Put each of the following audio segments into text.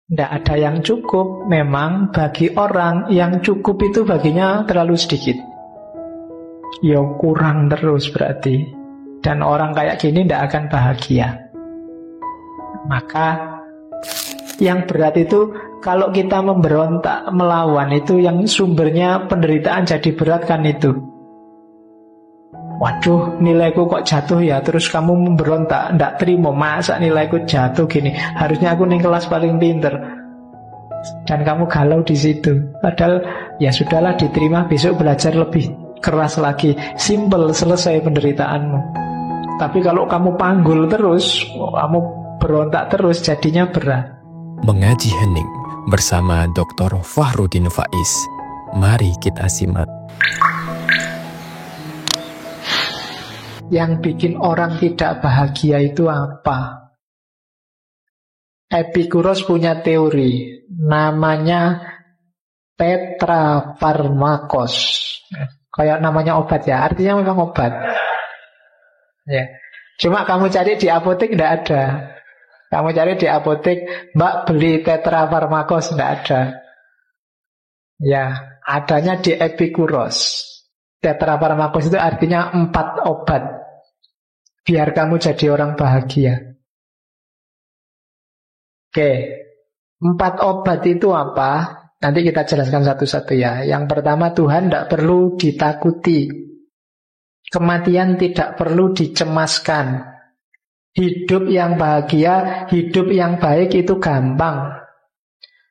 Tidak ada yang cukup. Memang bagi orang yang cukup itu baginya terlalu sedikit. Ya kurang terus berarti. Dan orang kayak gini tidak akan bahagia. Maka yang berat itu kalau kita memberontak, melawan, itu yang sumbernya penderitaan jadi berat kan itu. Waduh, nilaiku kok jatuh ya. Terus kamu memberontak, ndak terima, masa nilaiku jatuh gini, harusnya aku nih kelas paling pinter. Dan kamu galau di situ. Padahal ya sudahlah, diterima, besok belajar lebih keras lagi. Simple, selesai penderitaanmu. Tapi kalau kamu panggul terus, kamu berontak terus, jadinya berat. Mengaji Hening bersama Dr. Fahrudin Faiz. Mari kita simak. Yang bikin orang tidak bahagia itu apa? Epikuros punya teori, namanya tetrafarmakos. Kayak namanya obat ya, artinya memang obat. Ya. Cuma kamu cari di apotek tidak ada. Kamu cari di apotek, Mbak beli tetrafarmakos, tidak ada. Ya, adanya di Epikuros. Tetrafarmakos itu artinya 4 obat biar kamu jadi orang bahagia. Oke, 4 obat itu apa? Nanti kita jelaskan satu-satu ya. Yang pertama, Tuhan tidak perlu ditakuti. Kematian tidak perlu dicemaskan. Hidup yang bahagia, hidup yang baik itu gampang.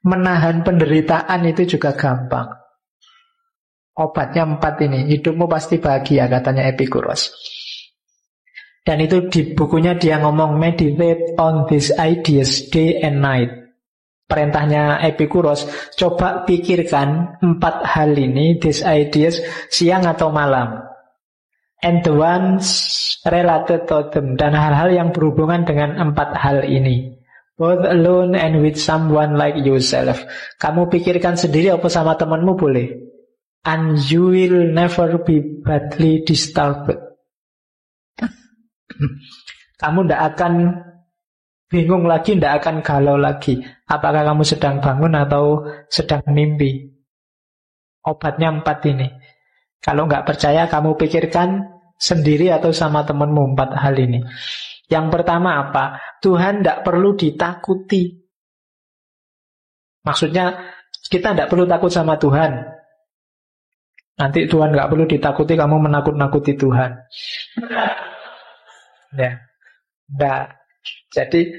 Menahan penderitaan itu juga gampang. Obatnya 4 ini. Hidupmu pasti bahagia, katanya Epikuros. Dan itu di bukunya dia ngomong, meditate on these ideas day and night. Perintahnya Epikuros, coba pikirkan 4 hal ini, these ideas, siang atau malam. And the ones related to them. Dan hal-hal yang berhubungan dengan 4 hal ini. Both alone and with someone like yourself. Kamu pikirkan sendiri apa sama temanmu boleh. And you will never be badly disturbed. Kamu tidak akan bingung lagi, tidak akan galau lagi. Apakah kamu sedang bangun atau sedang mimpi? Obatnya 4 ini. Kalau nggak percaya, kamu pikirkan sendiri atau sama temanmu 4 hal ini. Yang pertama apa? Tuhan tidak perlu ditakuti. Maksudnya, kita tidak perlu takut sama Tuhan. Nanti Tuhan nggak perlu ditakuti, kamu menakut-nakuti Tuhan. Ya, enggak. Jadi,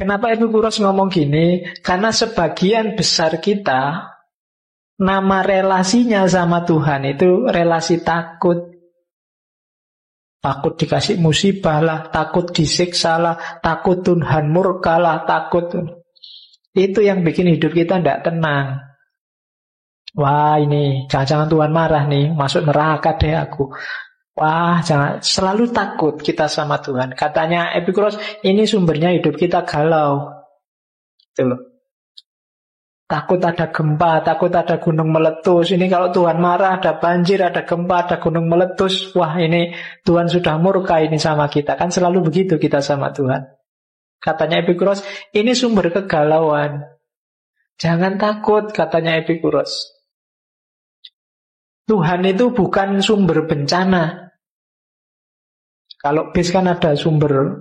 kenapa Epikuros ngomong gini? Karena sebagian besar kita, nama relasinya sama Tuhan itu relasi takut. Takut dikasih musibah lah, takut disiksa lah, takut Tuhan murka lah, takut. Itu yang bikin hidup kita tidak tenang. Wah, ini jangan-jangan Tuhan marah nih, masuk neraka deh aku. Wah, jangan, selalu takut kita sama Tuhan. Katanya Epikuros, ini sumbernya hidup kita galau. Itu loh. Takut ada gempa, takut ada gunung meletus. Ini kalau Tuhan marah, ada banjir, ada gempa, ada gunung meletus. Wah, ini Tuhan sudah murka ini sama kita. Kan selalu begitu kita sama Tuhan. Katanya Epikuros, ini sumber kegalauan. Jangan takut, katanya Epikuros. Tuhan itu bukan sumber bencana. Kalau bis kan ada sumber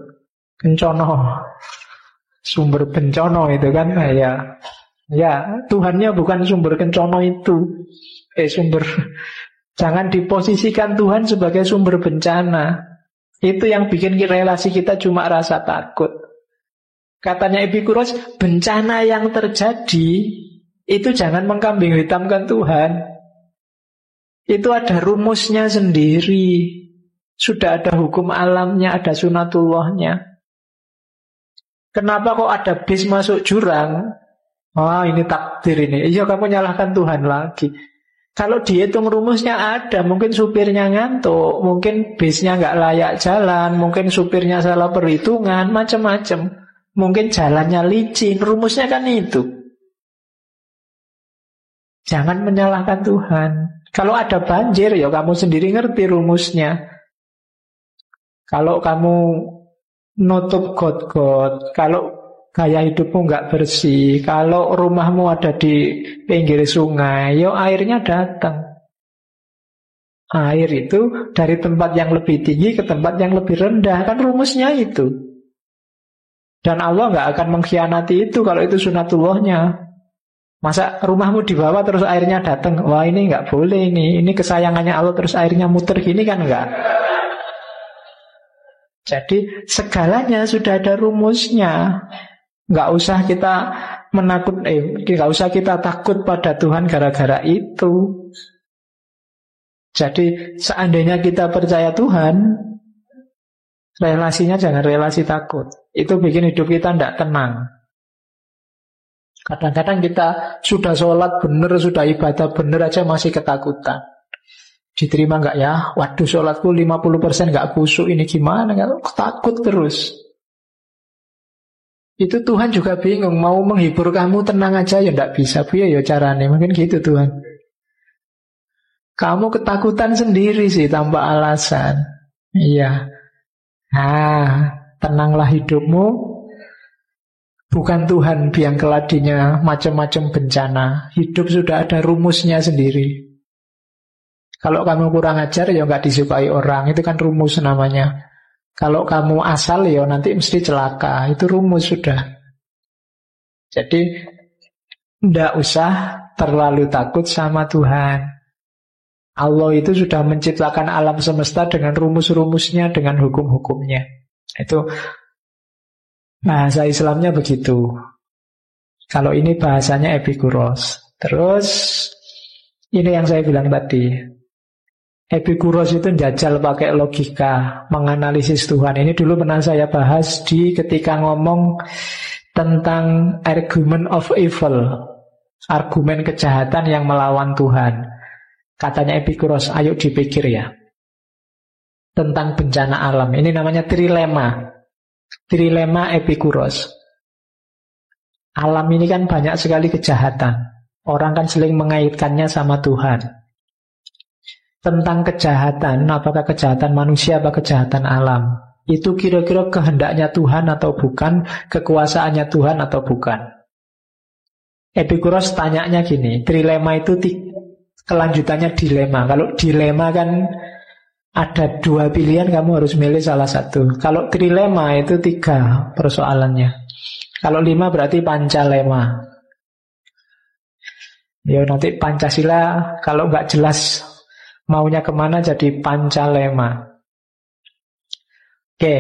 kencono. Sumber bencono itu kan ya. Ya, Tuhannya bukan sumber kencono itu. Jangan diposisikan Tuhan sebagai sumber bencana. Itu yang bikin relasi kita cuma rasa takut. Katanya Epikuros, bencana yang terjadi itu jangan mengkambing hitamkan Tuhan. Itu ada rumusnya sendiri. Sudah ada hukum alamnya, ada sunatullahnya. Kenapa kok ada bis masuk jurang? Wah, ini takdir ini. Iya, kamu nyalahkan Tuhan lagi. Kalau dihitung rumusnya ada, mungkin supirnya ngantuk, mungkin bisnya nggak layak jalan, mungkin supirnya salah perhitungan, macam-macam. Mungkin jalannya licin, rumusnya kan itu. Jangan menyalahkan Tuhan. Kalau ada banjir, ya kamu sendiri ngerti rumusnya. Kalau kamu nutup got-got, kalau gaya hidupmu nggak bersih, kalau rumahmu ada di pinggir sungai, yo airnya datang. Air itu dari tempat yang lebih tinggi ke tempat yang lebih rendah, kan rumusnya itu. Dan Allah nggak akan mengkhianati itu kalau itu sunatullahnya. Masa rumahmu di bawah terus airnya datang, wah ini nggak boleh ini kesayangannya Allah terus airnya muter gini kan nggak. Jadi segalanya sudah ada rumusnya. Nggak usah kita nggak usah kita takut pada Tuhan gara-gara itu. Jadi seandainya kita percaya Tuhan, relasinya jangan relasi takut. Itu bikin hidup kita tidak tenang. Kadang-kadang kita sudah sholat benar, sudah ibadah benar aja masih ketakutan. Diterima nggak ya? Waduh, sholatku 50% nggak khusyuk, ini gimana? Takut terus. Itu Tuhan juga bingung, mau menghibur kamu tenang aja ya nggak bisa. Bu ya caranya, mungkin gitu Tuhan. Kamu ketakutan sendiri sih tanpa alasan. Iya. Tenanglah hidupmu. Bukan Tuhan biang keladinya macam-macam bencana. Hidup sudah ada rumusnya sendiri. Kalau kamu kurang ajar ya nggak disukai orang. Itu kan rumus namanya. Kalau kamu asal ya nanti mesti celaka. Itu rumus sudah. Jadi ndak usah terlalu takut sama Tuhan. Allah itu sudah menciptakan alam semesta dengan rumus-rumusnya, dengan hukum-hukumnya. Itu bahasa Islamnya begitu. Kalau ini bahasanya Epikuros. Terus ini yang saya bilang tadi. Epikuros itu jajal pakai logika, menganalisis Tuhan. Ini dulu pernah saya bahas ketika ngomong tentang argument of evil, argumen kejahatan yang melawan Tuhan. Katanya Epikuros, ayo dipikir ya, tentang bencana alam. Ini namanya trilema. Trilema Epikuros. Alam ini kan banyak sekali kejahatan. Orang kan sering mengaitkannya sama Tuhan. Tentang kejahatan, apakah kejahatan manusia atau kejahatan alam, itu kira-kira kehendaknya Tuhan atau bukan, kekuasaannya Tuhan atau bukan. Epikuros tanyanya gini, trilema itu kelanjutannya dilema. Kalau dilema kan ada dua pilihan, kamu harus milih salah satu. Kalau trilema itu 3 persoalannya. Kalau 5 berarti pancalema. Ya nanti Pancasila kalau nggak jelas maunya kemana jadi pancalema. Oke,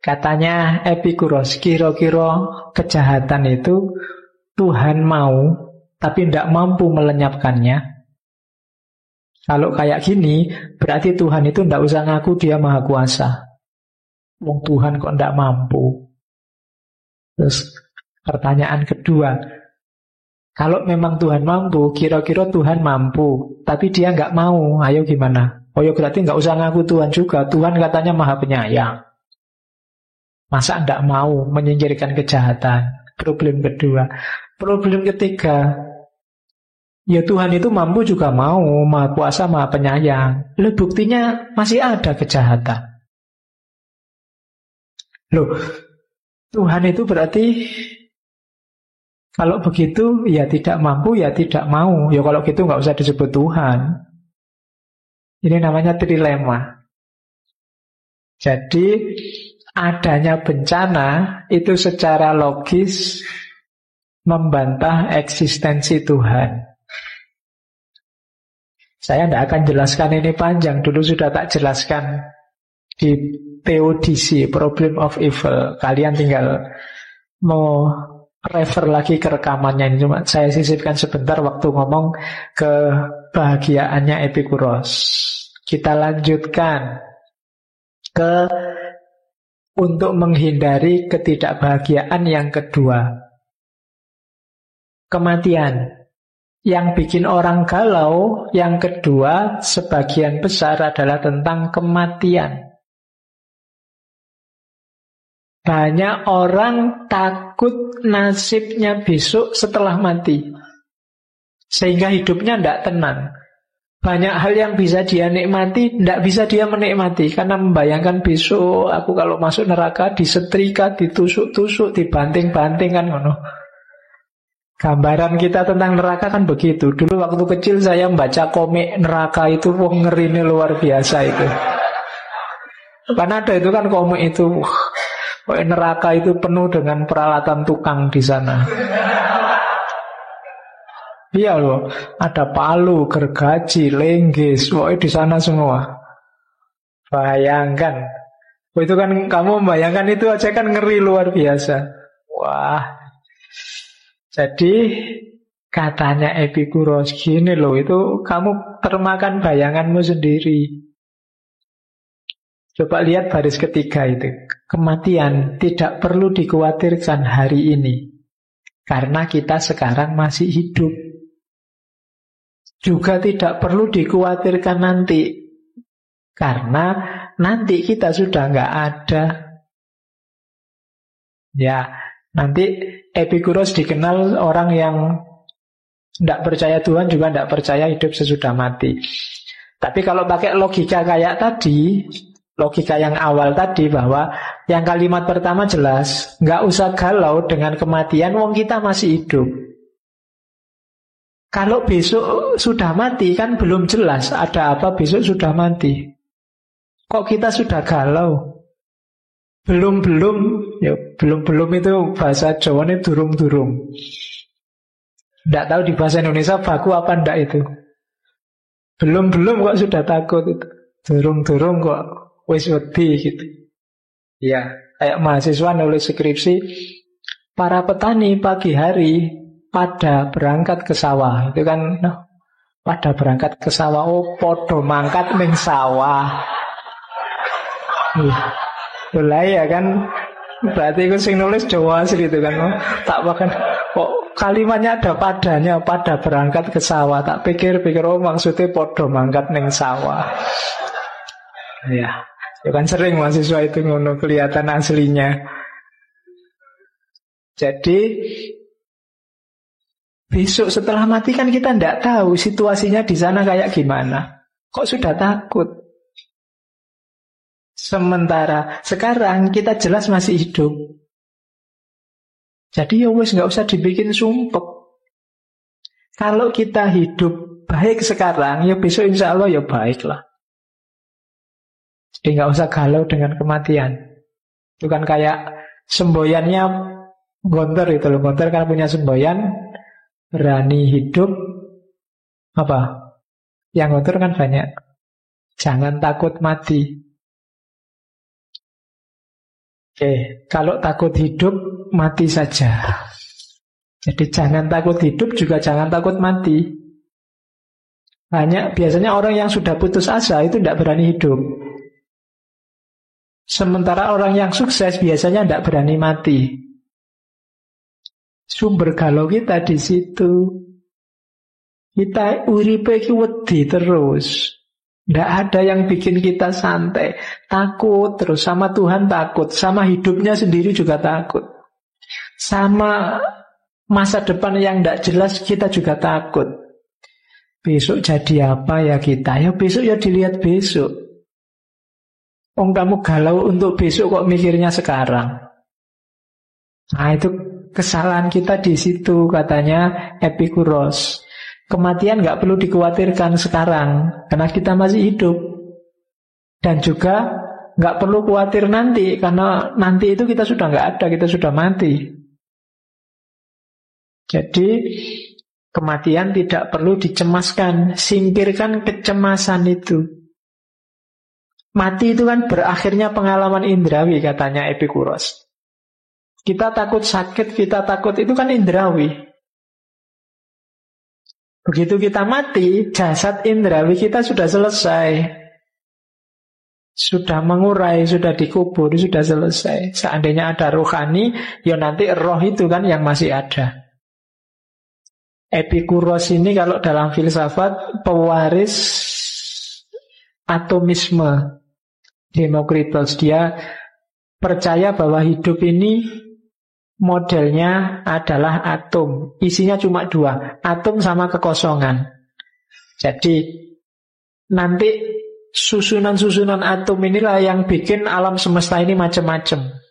katanya Epikuros, kira-kira kejahatan itu Tuhan mau tapi tidak mampu melenyapkannya. Kalau kayak gini, berarti Tuhan itu tidak usah ngaku dia maha kuasa. Wong Tuhan kok tidak mampu. Terus pertanyaan kedua, kalau memang Tuhan mampu, kira-kira Tuhan mampu, tapi dia nggak mau, ayo gimana? Oh ya berarti nggak usah ngaku Tuhan juga. Tuhan katanya maha penyayang. Masa tidak mau menyingkirkan kejahatan? Problem kedua. Problem ketiga, ya Tuhan itu mampu juga mau, maha kuasa, maha penyayang. Loh buktinya masih ada kejahatan. Loh, Tuhan itu berarti kalau begitu ya tidak mampu, ya tidak mau. Ya kalau gitu nggak usah disebut Tuhan. Ini namanya trilema. Jadi adanya bencana itu secara logis membantah eksistensi Tuhan. Saya tidak akan jelaskan ini panjang. Dulu sudah tak jelaskan di Theodicy, Problem of Evil. Kalian tinggal mau refer lagi ke rekamannya ini. Cuma saya sisipkan sebentar waktu ngomong kebahagiaannya Epikuros. Kita lanjutkan ke untuk menghindari ketidakbahagiaan yang kedua. Kematian. Yang bikin orang galau, yang kedua, sebagian besar adalah tentang kematian. Banyak orang takut nasibnya besok setelah mati, sehingga hidupnya tidak tenang. banyak hal yang bisa dia nikmati, tidak bisa dia menikmati. Karena membayangkan besok aku kalau masuk neraka disetrika, ditusuk-tusuk, dibanting-banting kan ngono. Gambaran kita tentang neraka kan begitu. Dulu waktu kecil saya membaca komik neraka itu, ngerinya luar biasa itu. Karena ada itu kan komik itu, neraka itu penuh dengan peralatan tukang di sana. Iya loh, ada palu, gergaji, lenggis, pokoknya di sana semua. Bayangkan, itu kan kamu membayangkan itu aja kan ngeri luar biasa. Wah. Jadi katanya Epikuros gini loh, itu kamu termakan bayanganmu sendiri. Coba lihat baris ketiga itu. Kematian tidak perlu dikhawatirkan hari ini, karena kita sekarang masih hidup. Juga tidak perlu dikhawatirkan nanti, karena nanti kita sudah nggak ada. Ya, nanti Epikuros dikenal orang yang tidak percaya Tuhan, juga tidak percaya hidup sesudah mati. Tapi kalau pakai logika kayak tadi, logika yang awal tadi, bahwa yang kalimat pertama jelas, nggak usah galau dengan kematian, wong kita masih hidup. Kalau besok sudah mati kan belum jelas ada apa besok sudah mati. Kok kita sudah galau? Belum-belum, ya belum-belum itu bahasa Jawa ini durung-durung. Tidak tahu di bahasa Indonesia baku apa ndak itu. Belum-belum kok sudah takut itu. Durung-durung kok wis wedi gitu. Ya, kayak mahasiswa nulis skripsi, para petani pagi hari pada berangkat ke sawah. Itu kan pada berangkat ke sawah. Oh, podo mangkat ning sawah. Mulai ya kan. Berarti aku sing nulis Jawa asli itu kan. Tak bahkan kok kalimatnya ada padanya, pada berangkat ke sawah. Tak pikir-pikir oh maksudnya podo mangkat ning sawah. Ya kan sering mahasiswa itu ngono, kelihatan aslinya. Jadi besok setelah mati kan kita tidak tahu situasinya di sana kayak gimana. Kok sudah takut? Sementara sekarang kita jelas masih hidup. Jadi ya wis nggak usah dibikin sumpek. Kalau kita hidup baik sekarang, ya besok insya Allah ya baiklah. Jadi nggak usah galau dengan kematian. Itu kan kayak semboyannya Gontor itu loh. Gontor kan punya semboyan, berani hidup apa? Yang Gontor kan banyak. Jangan takut mati. Oke, kalau takut hidup mati saja. Jadi jangan takut hidup juga jangan takut mati. Biasanya orang yang sudah putus asa itu tidak berani hidup. Sementara orang yang sukses biasanya tidak berani mati. Sumber galau kita di situ. Kita uripe iki wedi terus. Tidak ada yang bikin kita santai. Takut terus, sama Tuhan takut, sama hidupnya sendiri juga takut. Sama masa depan yang tidak jelas kita juga takut. Besok jadi apa ya kita? Ya besok ya dilihat besok. Kamu galau untuk besok kok mikirnya sekarang. Nah itu kesalahan kita di situ, katanya Epikuros. Kematian nggak perlu dikhawatirkan sekarang karena kita masih hidup. Dan juga nggak perlu khawatir nanti, karena nanti itu kita sudah nggak ada, kita sudah mati. Jadi kematian tidak perlu dicemaskan. Singkirkan kecemasan itu. Mati itu kan berakhirnya pengalaman indrawi, katanya Epikuros. Kita takut sakit, kita takut itu kan indrawi. Begitu kita mati, jasad indrawi kita sudah selesai. Sudah mengurai, sudah dikubur, sudah selesai. Seandainya ada rohani, ya nanti roh itu kan yang masih ada. Epikuros ini kalau dalam filsafat pewaris atomisme. Demokritos, dia percaya bahwa hidup ini modelnya adalah atom. Isinya cuma dua, atom sama kekosongan. Jadi Nanti susunan-susunan atom inilah yang bikin alam semesta ini macam-macam.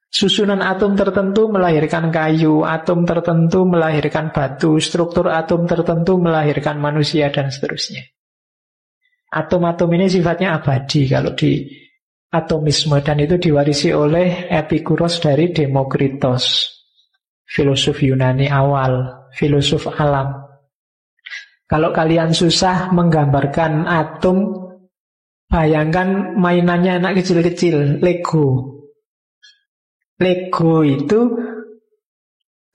Susunan atom tertentu melahirkan kayu, atom tertentu melahirkan batu, struktur atom tertentu melahirkan manusia, dan seterusnya. Atom-atom ini sifatnya abadi kalau di atomisme, dan itu diwarisi oleh Epikuros dari Demokritos, filosof Yunani awal, filosof alam. Kalau kalian susah menggambarkan atom, bayangkan mainannya anak kecil-kecil, Lego. Lego itu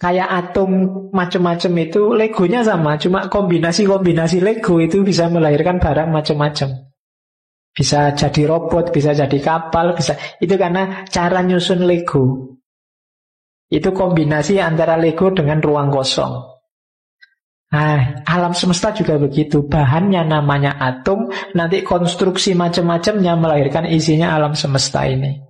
kayak atom macam-macam itu, Legonya sama, cuma kombinasi-kombinasi Lego itu bisa melahirkan barang macam-macam. Bisa jadi robot, bisa jadi kapal, bisa. Itu karena cara nyusun Lego. Itu kombinasi antara Lego dengan ruang kosong. Nah, alam semesta juga begitu. Bahannya namanya atom, nanti konstruksi macam-macamnya melahirkan isinya alam semesta ini.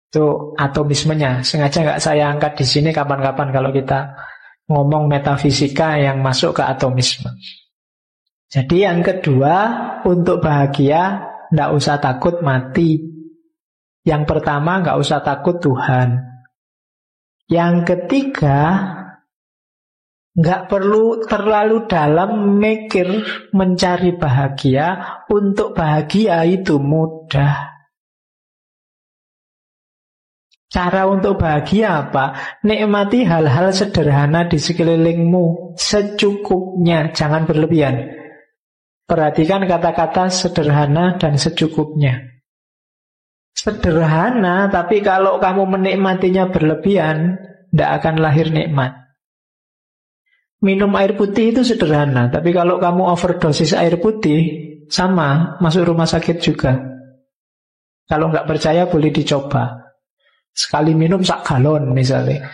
Itu atomismenya. Sengaja nggak saya angkat di sini kapan-kapan kalau kita ngomong metafisika yang masuk ke atomisme. Jadi yang kedua, untuk bahagia nggak usah takut mati. Yang pertama, nggak usah takut Tuhan. Yang ketiga, nggak perlu terlalu dalam mikir mencari bahagia. Untuk bahagia itu mudah. Cara untuk bahagia apa? Nikmati hal-hal sederhana di sekelilingmu secukupnya, jangan berlebihan. Perhatikan kata-kata sederhana dan secukupnya. Sederhana, tapi kalau kamu menikmatinya berlebihan, tidak akan lahir nikmat. Minum air putih itu sederhana, tapi kalau kamu overdosis air putih, sama, masuk rumah sakit juga. Kalau nggak percaya boleh dicoba. Sekali minum sak galon misalnya.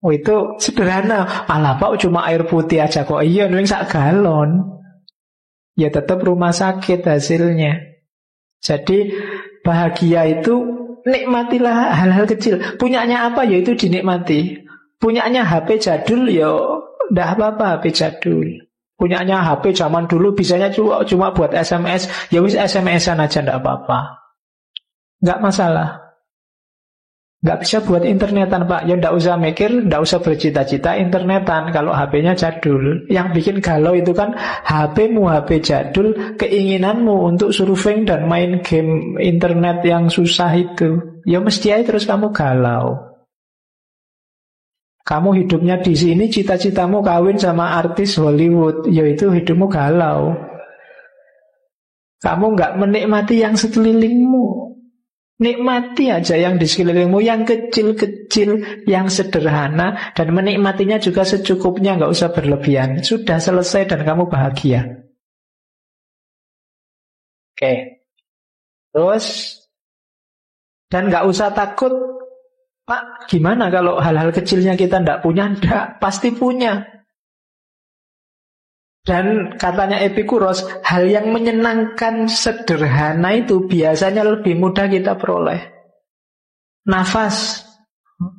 Oh itu sederhana. Alah Pak cuma air putih aja kok. Iya ning sak galon. Ya tetap rumah sakit hasilnya. Jadi bahagia itu nikmatilah hal-hal kecil. Punyanya apa ya itu dinikmati. Punyanya HP jadul ya ndak apa-apa HP jadul. Punyanya HP zaman dulu bisanya cuma buat SMS. Ya wis SMS-an aja ndak apa-apa. Nggak masalah. Nggak bisa buat internetan Pak. Ya nggak usah mikir, nggak usah bercita-cita internetan kalau HP-nya jadul. Yang bikin galau itu kan HP-mu HP jadul, keinginanmu untuk surfing dan main game internet yang susah itu. Ya mesti aja terus kamu galau. Kamu hidupnya di sini, cita-citamu kawin sama artis Hollywood, ya itu hidupmu galau. Kamu nggak menikmati yang sekelilingmu. Nikmati aja yang di sekelilingmu, yang kecil-kecil, yang sederhana, dan menikmatinya juga secukupnya, nggak usah berlebihan. Sudah selesai dan kamu bahagia. Oke. Terus, dan nggak usah takut, Pak, gimana kalau hal-hal kecilnya kita nggak punya? Nggak, pasti punya. Dan katanya Epikuros, hal yang menyenangkan sederhana itu biasanya lebih mudah kita peroleh. Nafas,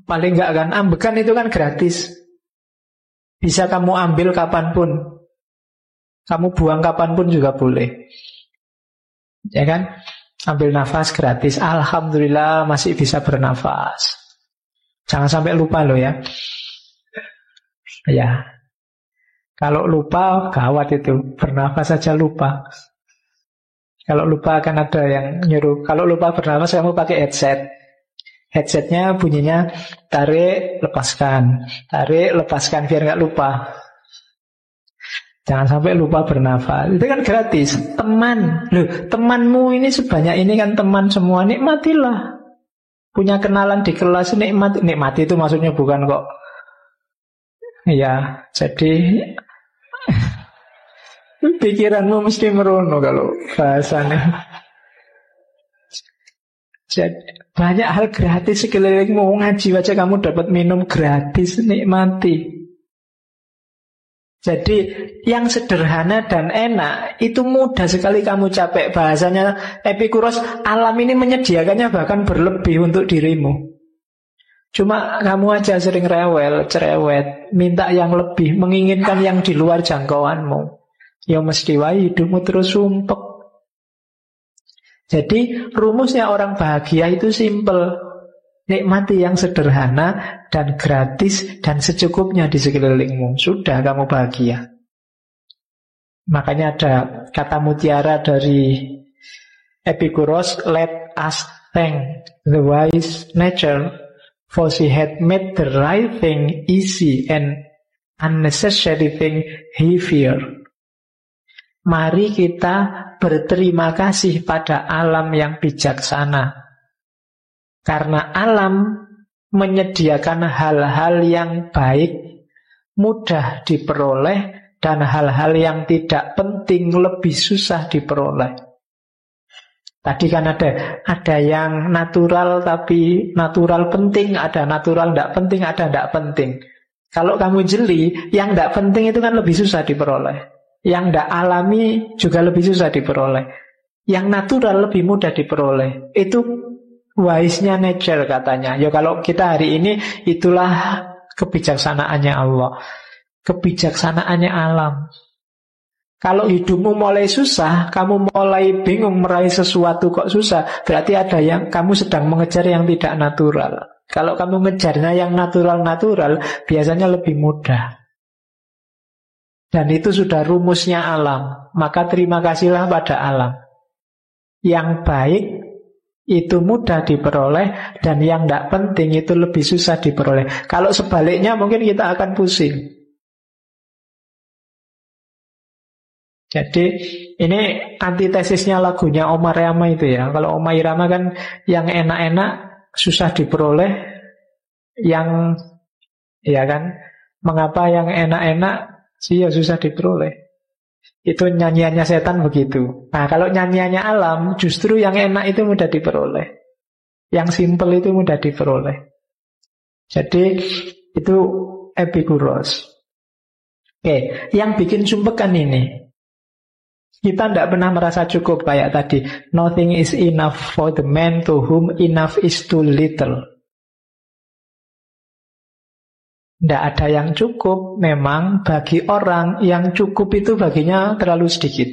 paling enggak kan, ambekan itu kan gratis. Bisa kamu ambil kapanpun. Kamu buang kapanpun juga boleh. Ya kan? Ambil nafas gratis. Alhamdulillah masih bisa bernafas. Jangan sampai lupa loh ya. Ya. Kalau lupa, gawat itu. Bernafas saja lupa. Kalau lupa akan ada yang nyuruh. Kalau lupa bernafas, kamu pakai headset. Headsetnya bunyinya tarik, lepaskan. Tarik, lepaskan, biar nggak lupa. Jangan sampai lupa bernafas. Itu kan gratis. Teman. Loh, temanmu ini sebanyak ini kan teman semua. Nikmatilah. Punya kenalan di kelas, nikmati. Nikmati itu maksudnya bukan kok. Ya, jadi pikiranmu mesti merono kalau bahasanya. Jadi, banyak hal gratis sekelilingmu. Ngaji aja kamu dapat minum gratis, nikmati. Jadi yang sederhana dan enak itu mudah sekali kamu capek. Bahasanya Epikuros, alam ini menyediakannya bahkan berlebih untuk dirimu. Cuma kamu aja sering rewel, cerewet, minta yang lebih, menginginkan yang di luar jangkauanmu. ya mesti wae hidupmu terus sumpek. Jadi rumusnya orang bahagia itu simpel. Nikmati yang sederhana dan gratis dan secukupnya di sekelilingmu. Sudah kamu bahagia. Makanya ada kata mutiara dari Epikuros, let us thank the wise nature, for she had made the right thing easy and unnecessary thing heavier. Mari kita berterima kasih pada alam yang bijaksana. Karena alam menyediakan hal-hal yang baik, mudah diperoleh, dan hal-hal yang tidak penting lebih susah diperoleh. Tadi kan ada yang natural tapi natural penting, ada natural tidak penting, ada tidak penting. Kalau kamu jeli, yang tidak penting itu kan lebih susah diperoleh. Yang tidak alami juga lebih susah diperoleh. Yang natural lebih mudah diperoleh. Itu wise-nya nature katanya. Ya kalau kita hari ini, itulah kebijaksanaannya Allah, kebijaksanaannya alam. Kalau hidupmu mulai susah, kamu mulai bingung meraih sesuatu kok susah, berarti ada yang kamu sedang mengejar yang tidak natural. Kalau kamu mengejarnya yang natural-natural, biasanya lebih mudah. Dan itu sudah rumusnya alam. Maka terima kasihlah pada alam. Yang baik itu mudah diperoleh, dan yang tidak penting itu lebih susah diperoleh. Kalau sebaliknya mungkin kita akan pusing. Jadi ini antitesisnya lagunya Omar Irama itu ya. Kalau Omar Irama kan yang enak-enak susah diperoleh, yang ya kan, mengapa yang enak-enak sih ya susah diperoleh. Itu nyanyiannya setan begitu. Nah kalau nyanyiannya alam, justru yang enak itu mudah diperoleh, yang simple itu mudah diperoleh. Jadi itu Epikuros. Oke, yang bikin sumpekan ini, kita tidak pernah merasa cukup kayak tadi. Nothing is enough for the man to whom enough is too little. Tidak ada yang cukup. Memang bagi orang yang cukup itu baginya terlalu sedikit.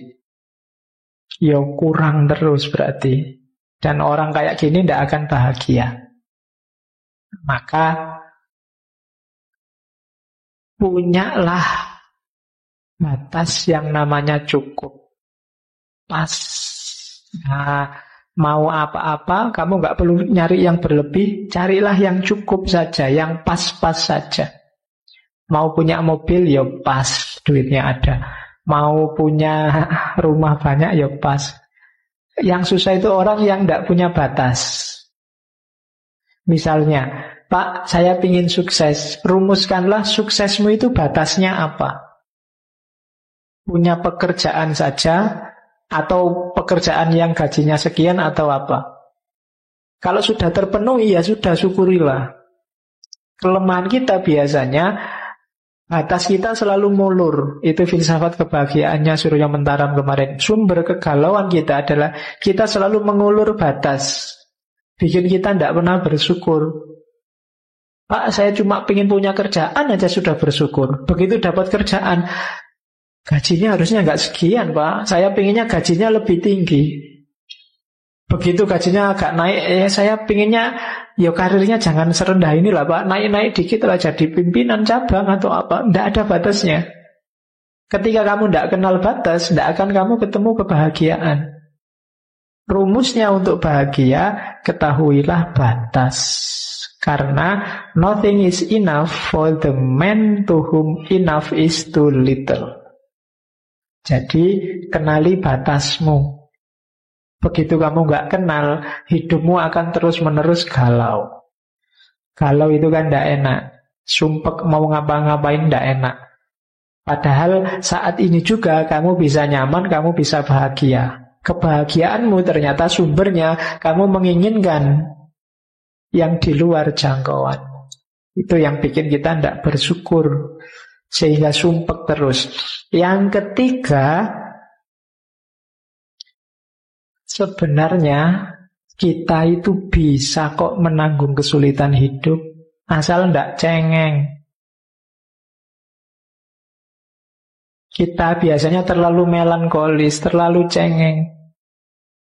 Ya kurang terus berarti. Dan orang kayak gini tidak akan bahagia. Maka punyalah batas yang namanya cukup. Pas. Nah, mau apa-apa kamu nggak perlu nyari yang berlebih. Carilah yang cukup saja, yang pas-pas saja. Mau punya mobil, ya pas, duitnya ada. Mau punya rumah banyak, ya pas. Yang susah itu orang yang tidak punya batas. Misalnya, Pak, saya ingin sukses. Rumuskanlah suksesmu itu batasnya apa? Punya pekerjaan saja, atau pekerjaan yang gajinya sekian, atau apa? Kalau sudah terpenuhi, ya sudah, syukurilah. Kelemahan kita biasanya batas kita selalu mulur. Itu filsafat kebahagiaannya Surya Mentaram kemarin. Sumber kegalauan kita adalah kita selalu mengulur batas. Bikin kita tidak pernah bersyukur. Pak, saya cuma pengen punya kerjaan aja sudah bersyukur. Begitu dapat kerjaan, gajinya harusnya nggak sekian, Pak. Saya pengennya gajinya lebih tinggi. Begitu gajinya agak naik, saya pengennya ya karirnya jangan serendah inilah, Pak. Naik-naik dikit lah jadi pimpinan cabang atau apa. Tidak ada batasnya. Ketika kamu tidak kenal batas, tidak akan kamu ketemu kebahagiaan. Rumusnya untuk bahagia, ketahuilah batas. Karena nothing is enough for the man to whom enough is too little. Jadi kenali batasmu. Begitu kamu nggak kenal, hidupmu akan terus-menerus galau. Galau itu kan tidak enak. Sumpek mau ngapa-ngapain tidak enak. Padahal saat ini juga kamu bisa nyaman, kamu bisa bahagia. Kebahagiaanmu ternyata sumbernya kamu menginginkan yang di luar jangkauan. Itu yang bikin kita tidak bersyukur, sehingga sumpek terus. Yang ketiga, sebenarnya kita itu bisa kok menanggung kesulitan hidup, asal tidak cengeng. Kita biasanya terlalu melankolis, terlalu cengeng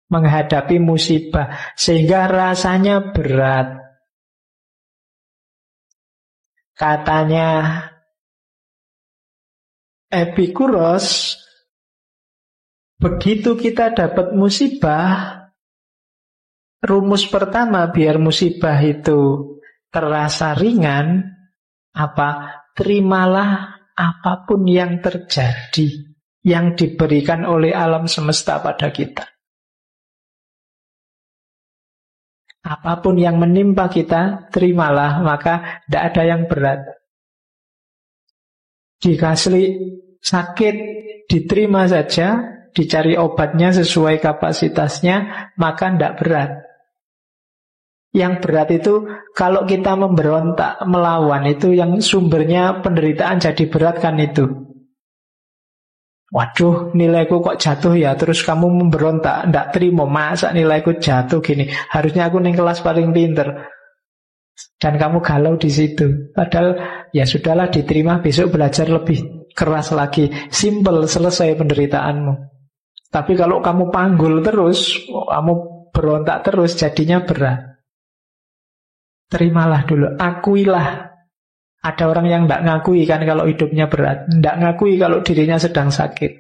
menghadapi musibah, sehingga rasanya berat. Katanya Epikuros, begitu kita dapat musibah, rumus pertama biar musibah itu terasa ringan, apa? Terimalah apapun yang terjadi, yang diberikan oleh alam semesta pada kita. Apapun yang menimpa kita, terimalah, maka tidak ada yang berat. Dikasih sakit, diterima saja, dicari obatnya sesuai kapasitasnya, maka tidak berat. Yang berat itu kalau kita memberontak, melawan, itu yang sumbernya penderitaan jadi berat kan itu. Waduh, nilaiku kok jatuh ya, terus kamu memberontak, tidak terima, masa nilaiku jatuh gini, harusnya aku ning kelas paling pinter. Dan kamu galau di situ. Padahal ya sudahlah, diterima, besok belajar lebih keras lagi. Simple, selesai penderitaanmu. Tapi kalau kamu panggul terus, kamu berontak terus, jadinya berat. Terimalah dulu, akuilah. Ada orang yang tidak ngakui kan kalau hidupnya berat, tidak ngakui kalau dirinya sedang sakit.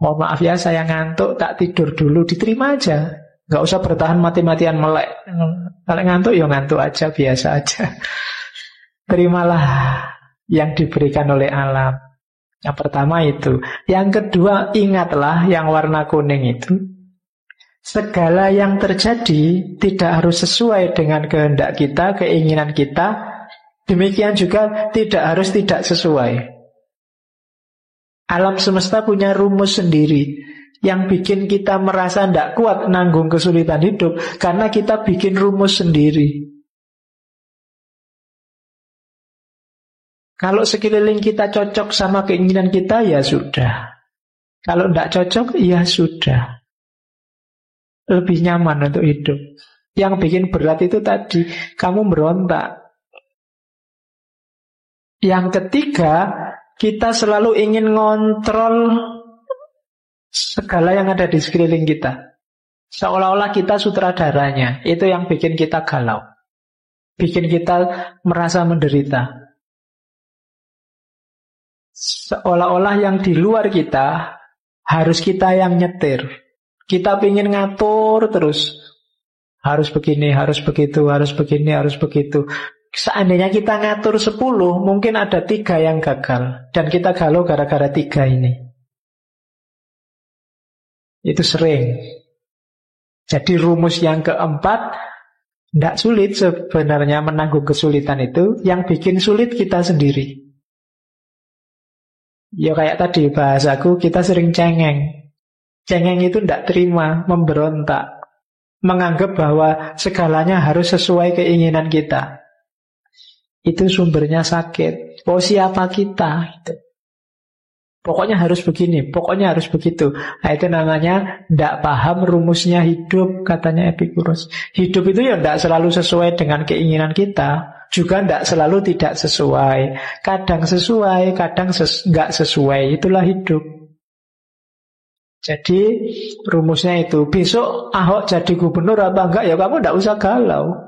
Mohon maaf ya, saya ngantuk, tak tidur dulu, diterima aja. Nggak usah bertahan mati-matian melek. Kalau ngantuk ya ngantuk aja, biasa aja. Terimalah yang diberikan oleh alam. Yang pertama itu. Yang kedua, ingatlah yang warna kuning itu. Segala yang terjadi tidak harus sesuai dengan kehendak kita, keinginan kita. Demikian juga tidak harus tidak sesuai. Alam semesta punya rumus sendiri yang bikin kita merasa tidak kuat nanggung kesulitan hidup, karena kita bikin rumus sendiri. Kalau sekeliling kita cocok sama keinginan kita, ya sudah. Kalau tidak cocok, ya sudah. Lebih nyaman untuk hidup. Yang bikin berat itu tadi, kamu berontak. Yang ketiga, kita selalu ingin ngontrol segala yang ada di sekeliling kita. Seolah-olah kita sutradaranya. Itu yang bikin kita galau, bikin kita merasa menderita. Seolah-olah yang di luar kita harus kita yang nyetir. Kita ingin ngatur terus. Harus begini, harus begitu, harus begini, harus begitu. Seandainya kita ngatur 10, mungkin ada 3 yang gagal. Dan kita galau gara-gara 3 ini. Itu sering. Jadi rumus yang keempat, tidak sulit sebenarnya menanggung kesulitan itu. Yang bikin sulit kita sendiri. Ya kayak tadi bahasaku, kita sering cengeng. Cengeng itu tidak terima, memberontak. Menganggap bahwa segalanya harus sesuai keinginan kita. Itu sumbernya sakit. Oh, siapa kita? Pokoknya harus begini, pokoknya harus begitu. Nah, itu namanya tidak paham rumusnya hidup, katanya Epikuros. Hidup itu ya tidak selalu sesuai dengan keinginan kita, juga tidak selalu tidak sesuai. Kadang sesuai, kadang nggak sesuai. Itulah hidup. Jadi rumusnya itu. Besok Ahok jadi gubernur apa enggak, ya kamu tidak usah galau.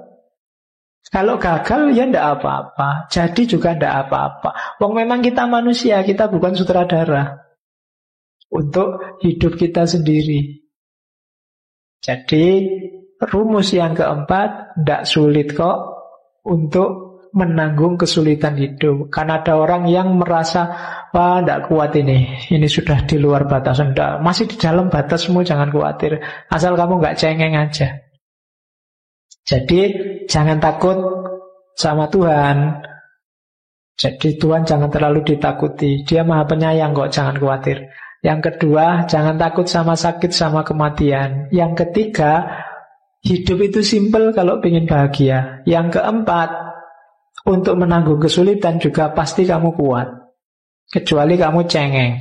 Kalau gagal ya tidak apa-apa, jadi juga tidak apa-apa. Wong memang kita manusia, kita bukan sutradara untuk hidup kita sendiri. Jadi rumus yang keempat tidak sulit kok untuk menanggung kesulitan hidup. Karena ada orang yang merasa, wah tidak kuat ini sudah di luar batas. Enggak, masih di dalam batasmu, jangan khawatir. Asal kamu nggak cengeng aja. Jadi jangan takut sama Tuhan. Jadi Tuhan jangan terlalu ditakuti. Dia Maha Penyayang kok, jangan khawatir. Yang kedua, jangan takut sama sakit, sama kematian. Yang ketiga, hidup itu simpel kalau ingin bahagia. Yang keempat, untuk menanggung kesulitan juga pasti kamu kuat. Kecuali kamu cengeng.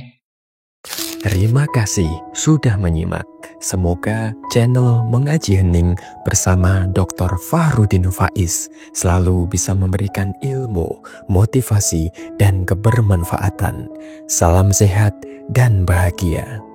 Terima kasih sudah menyimak. Semoga channel Mengaji Hening bersama Dr. Fahrudin Faiz selalu bisa memberikan ilmu, motivasi, dan kebermanfaatan. Salam sehat dan bahagia.